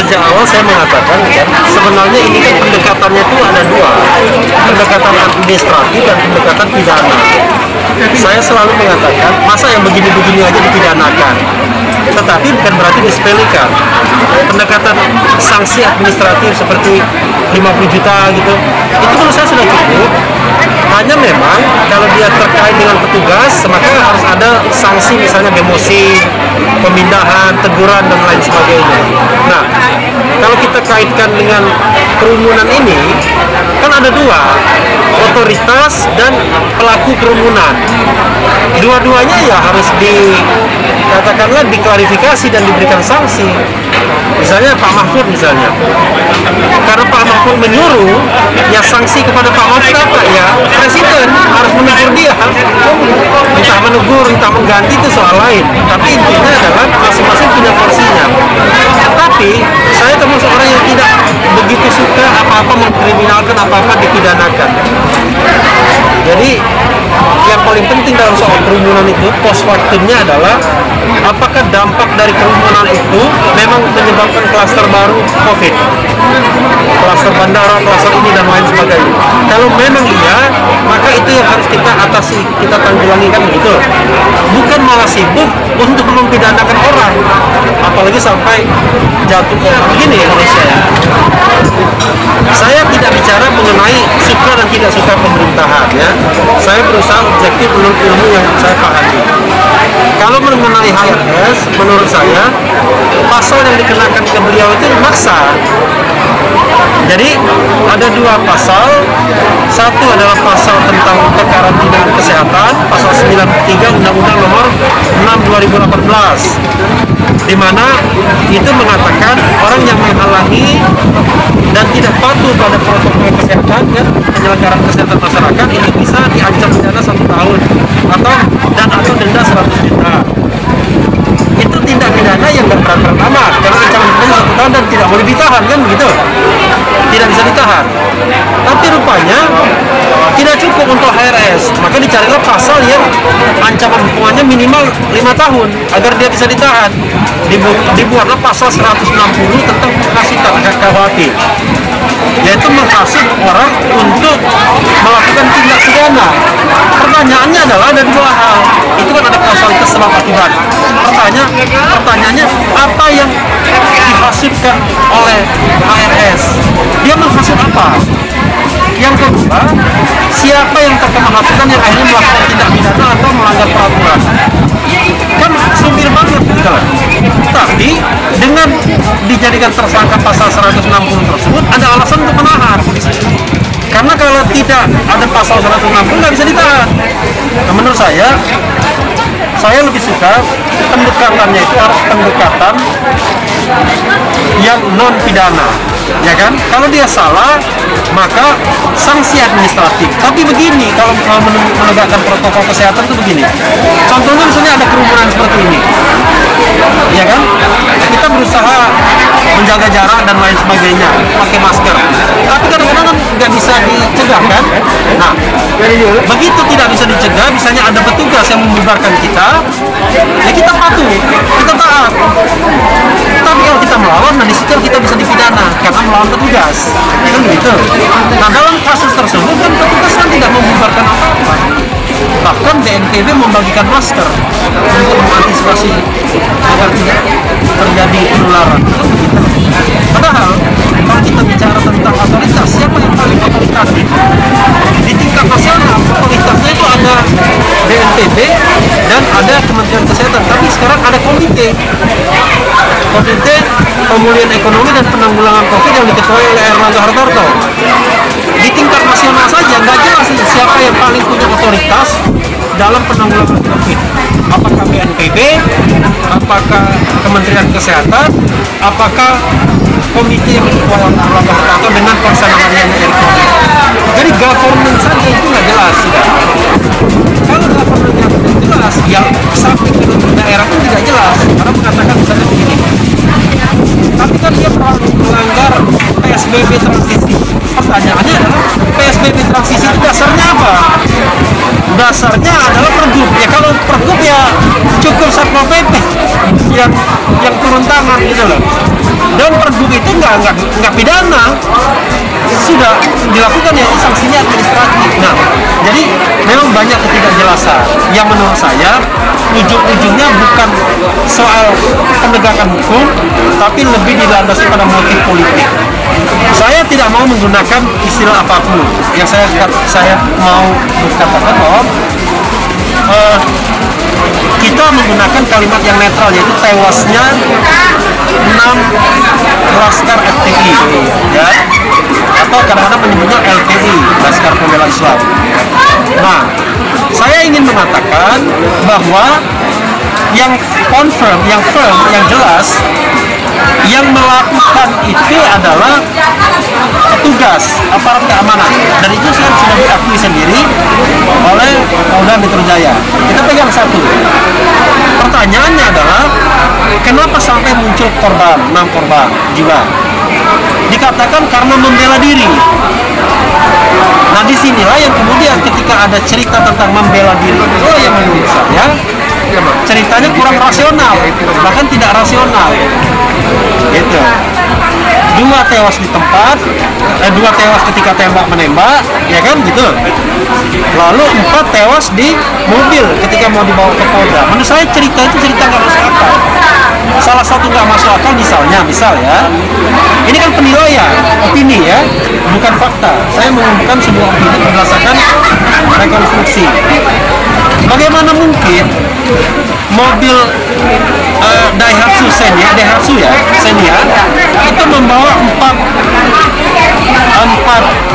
sejak awal saya mengatakan kan, sebenarnya ini kan pendekatannya itu ada dua, pendekatan administratif dan pendekatan pidana. Saya selalu mengatakan, masa yang begini-begini aja dipidanakan, tetapi bukan berarti disepelekan. Pendekatan sanksi administratif seperti 50 juta gitu, itu menurut saya sudah cukup. Hanya memang kalau dia terkait dengan petugas, maka harus ada sanksi, misalnya demosi, pemindahan, teguran, dan lain sebagainya. Nah, kalau kita kaitkan dengan kerumunan ini, kan ada dua, otoritas dan pelaku kerumunan. Dua-duanya ya harus katakanlah diklarifikasi dan diberikan sanksi. Misalnya Pak Mahfud misalnya, karena Pak Mahfud menyuruh, ya sanksi kepada Pak Mahfud apa ya? Presiden harus menegur dia, entah menegur, entah mengganti, itu soal lain. Tapi intinya adalah masing-masing punya porsinya. Tapi saya termasuk orang yang tidak begitu suka apa-apa mengkriminalkan, apa-apa dipidanakan. Jadi yang paling penting dalam soal kerumunan itu, post factumnya adalah apakah dampak dari kerumunan itu memang menyebabkan klaster baru COVID, klaster bandara, klaster ini dan lain sebagainya. Kalau memang iya, maka itu yang harus kita atasi, kita tanggulangi, kan begitu. Bukan malah sibuk untuk mempidanakan orang, apalagi sampai jatuh ke begini Indonesia. Saya tidak bicara mengenai suka dan tidak suka pemerintahan ya. Saya berusaha objektif menurut ilmu yang saya pahami. Kalau mengenai HRS, menurut saya pasal yang dikenakan ke beliau itu maksa. Jadi ada dua pasal. Satu adalah pasal tentang kekarantinaan kesehatan, pasal 93 Undang-Undang Nomor 6 2018, di mana itu mengatakan orang yang menghalangi dan tidak patuh pada protokol kesehatan ya, penyelenggaraan kesehatan masyarakat itu bisa diancam pidana 1 tahun atau denda 100 juta. Itu tindak pidana yang nggak berat-berat amat, karena ancaman pidana 1 tahun dan tidak boleh ditahan, kan begitu? Tidak bisa ditahan. Tapi rupanya tidak cukup untuk HRS, maka dicarilah pasal yang ancaman hukumannya minimal 5 tahun agar dia bisa ditahan. Dibuatlah pasal 160 tentang penghasutan KUHP, yaitu menghasut orang untuk melakukan tindak pidana. Pertanyaannya adalah ada dua hal, itu kan ada kausalitas sebab akibat. Pertanyaannya apa yang dihasutkan oleh HRS? Dia menghasut apa? Yang kedua, siapa yang terkena hasutan yang akhirnya melakukan tindak pidana atau melanggar peraturan? Kan sumir banget gitu. Tapi dengan dijadikan tersangka pasal 160 tersebut ada alasan untuk menahan. Karena kalau tidak ada pasal 160 nggak bisa ditahan. Nah, menurut saya lebih suka pendekatannya itu harus pendekatan yang non pidana, ya kan? Kalau dia salah, maka sanksi administratif. Tapi begini, kalau menegakkan protokol kesehatan itu begini. Contohnya misalnya ada kerumunan seperti ini, ya kan? Kita berusaha menjaga jarak dan lain sebagainya, pakai masker. Tapi kadang-kadang kan nggak bisa dicegah kan? Nah, begitu tidak bisa dicegah, misalnya ada petugas yang membubarkan kita, ya kita patuh, kita taat. Tapi kalau kita melawan, nah disitu kita bisa dipidana karena melawan petugas, kan begitu. Nah, dalam kasus tersebut kan petugas kan tidak membubarkan apa-apa. Bahkan BNPB membagikan masker untuk mengantisipasi agar tidak terjadi penularan. Padahal kalau kita bicara tentang otoritas, siapa yang paling otoritatif? Di tingkat nasional, otoritasnya itu ada BNPB dan ada Kementerian Kesehatan. Tapi sekarang ada Komite Pemulihan Ekonomi dan Penanggulangan COVID yang diketuai oleh Erlangga Hartarto. Di tingkat nasional saja nggak jelas siapa yang paling punya otoritas dalam penanggulangan COVID. Apakah BNPB, apakah Kementerian Kesehatan, apakah komite yang diketuai oleh Erlangga Hartarto dengan pelaksanaan Erick Thohir. Jadi governance saja itu nggak jelas sudah. Kalau governance-nya tidak jelas, ya sampai ke daerah pun tidak jelas. Karena mengatakan misalnya begini. Tapi kan dia melanggar PSBB transisi. Pertanyaannya adalah PSBB transisi itu dasarnya apa? Dasarnya adalah pergub. Ya kalau pergub ya cukup Satpol PP yang turun tangan gitu loh. Dan pergub itu nggak pidana, sudah dilakukan ya sanksinya administratif. Nah, jadi memang banyak ketidakjelasan yang menurut saya ujung-ujungnya bukan soal penegakan hukum, tapi lebih dilandasi pada motif politik. Saya tidak mau menggunakan istilah apapun. Yang saya mau katakan bahwa kita menggunakan kalimat yang netral, yaitu tewasnya 6 laskar FPI, ya, atau kadang-kadang menyebutnya LPI, Laskar Pembela Islam. Nah, saya ingin mengatakan bahwa yang confirm, yang firm, yang jelas, yang melakukan itu adalah petugas aparat keamanan, dan itu sudah diakui sendiri oleh Polda Metro Jaya. Kita pegang satu. Pertanyaannya adalah kenapa sampai muncul korban, 6 korban jiwa? Dikatakan karena membela diri. Nah, disinilah yang kemudian ketika ada cerita tentang membela diri itu yang menurut saya ceritanya kurang rasional, bahkan tidak rasional. Gitu. 2 tewas di tempat, 2 tewas ketika tembak menembak, ya kan gitu. Lalu 4 tewas di mobil ketika mau dibawa ke Polda. Menurut saya cerita itu cerita nggak masuk akal. Salah satu nggak masuk akal misal ya, ini kan penilaian, opini ya, bukan fakta. Saya mengumumkan sebuah opini berdasarkan rekonstruksi. Bagaimana mungkin mobil Daihatsu Xenia itu membawa 4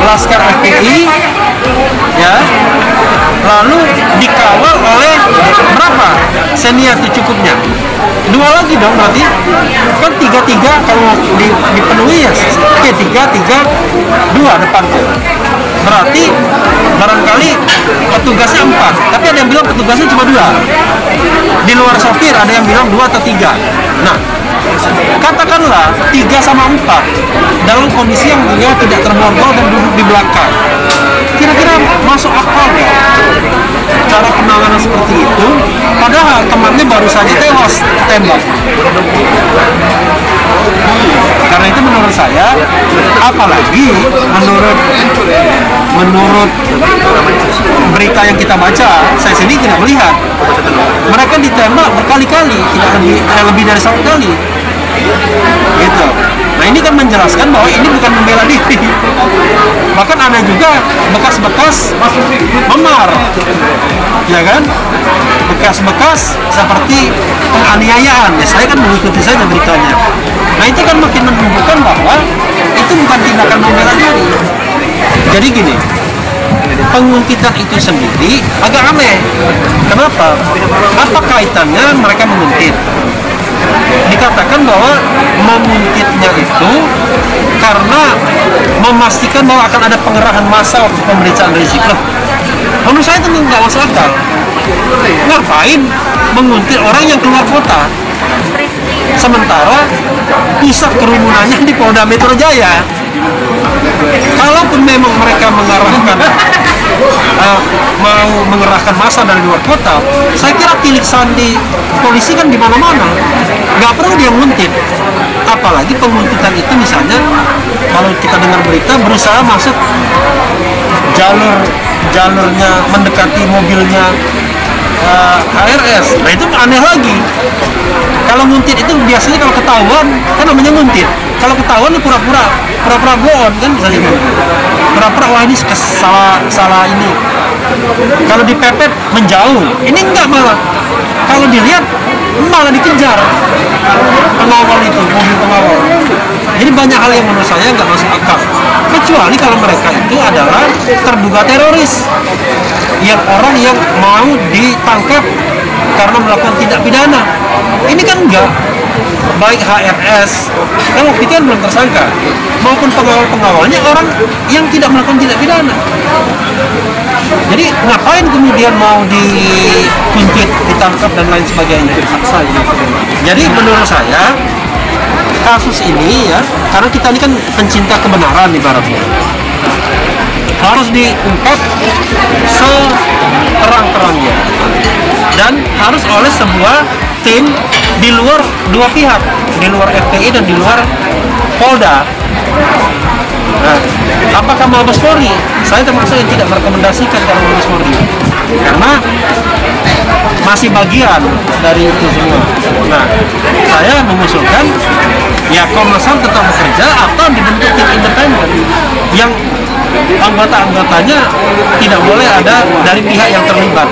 laskar FPI, ya, lalu dikawal oleh berapa Xenia itu cukupnya? 2 lagi dong berarti kan 3 kalau dipenuhi ya, oke 3 2 depan tuh. Berarti barangkali petugasnya 4, tapi ada yang bilang petugasnya cuma 2. Di luar sopir ada yang bilang 2 atau 3. Nah, katakanlah 3 sama 4 dalam kondisi yang dia tidak terborgol dan duduk di belakang. Kira-kira masuk akal nggak cara penanganan seperti itu? Padahal temannya baru saja tewas tembak. Karena itu menurut saya, apalagi menurut berita yang kita baca, saya sendiri tidak melihat mereka ditembak berkali-kali, tidak lebih dari 1 kali. Gitu. Nah, ini kan menjelaskan bahwa ini bukan membela diri. Bahkan ada juga bekas-bekas memar, ya kan? Bekas-bekas seperti penganiayaan. Ya, saya kan mengikuti saja beritanya. Nah, itu kan makin menunjukkan bahwa itu bukan tindakan membela diri. Jadi gini, penguntitan itu sendiri agak aneh. Kenapa? Apa kaitannya mereka menguntit? Dikatakan bahwa menguntitnya itu karena memastikan bahwa akan ada pengerahan massa waktu pemeriksaan Rizik. Menurut saya itu nggak masuk akal. Ngapain menguntit orang yang keluar kota? Sementara pusat kerumunannya di Polda Metro Jaya. Kalaupun memang mereka mau mengerahkan massa dari luar kota, saya kira tilik sandi polisi kan di mana-mana, nggak perlu dia nguntit. Apalagi penguntitan itu misalnya kalau kita dengar berita berusaha masuk jalurnya mendekati mobilnya HRS. Nah, itu aneh lagi. Kalau nguntit itu biasanya kalau ketahuan kan namanya nguntit. Kalau ketahuan pura-pura bohong kan bisa gitu. Pura-pura wah ini salah ini. Kalau dipepet menjauh. Ini enggak, malah kalau dilihat malah dikejar pengawal itu, mobil pengawal. Jadi banyak hal yang menurut saya nggak masuk akal. Kecuali kalau mereka itu adalah terduga teroris, yang orang yang mau ditangkap karena melakukan tindak pidana. Ini kan enggak. Baik HRS, kan waktu itu kan belum tersangka, maupun pengawal-pengawalnya orang yang tidak melakukan tindak pidana. Jadi ngapain kemudian mau dikuntit, ditangkap dan lain sebagainya? Jadi menurut saya kasus ini ya, karena kita ini kan pencinta kebenaran ibaratnya. harus diungkap seterang-terangnya dan harus oleh sebuah tim di luar dua pihak, di luar FPI dan di luar Polda. Nah, apakah Mabes Polri? Saya termasuk yang tidak merekomendasikan kalau Mabes Polri, karena masih bagian dari itu semua. Nah, saya mengusulkan ya Komnas HAM tetap bekerja atau dibentuk tim independen yang anggota-anggotanya tidak boleh ada dari pihak yang terlibat.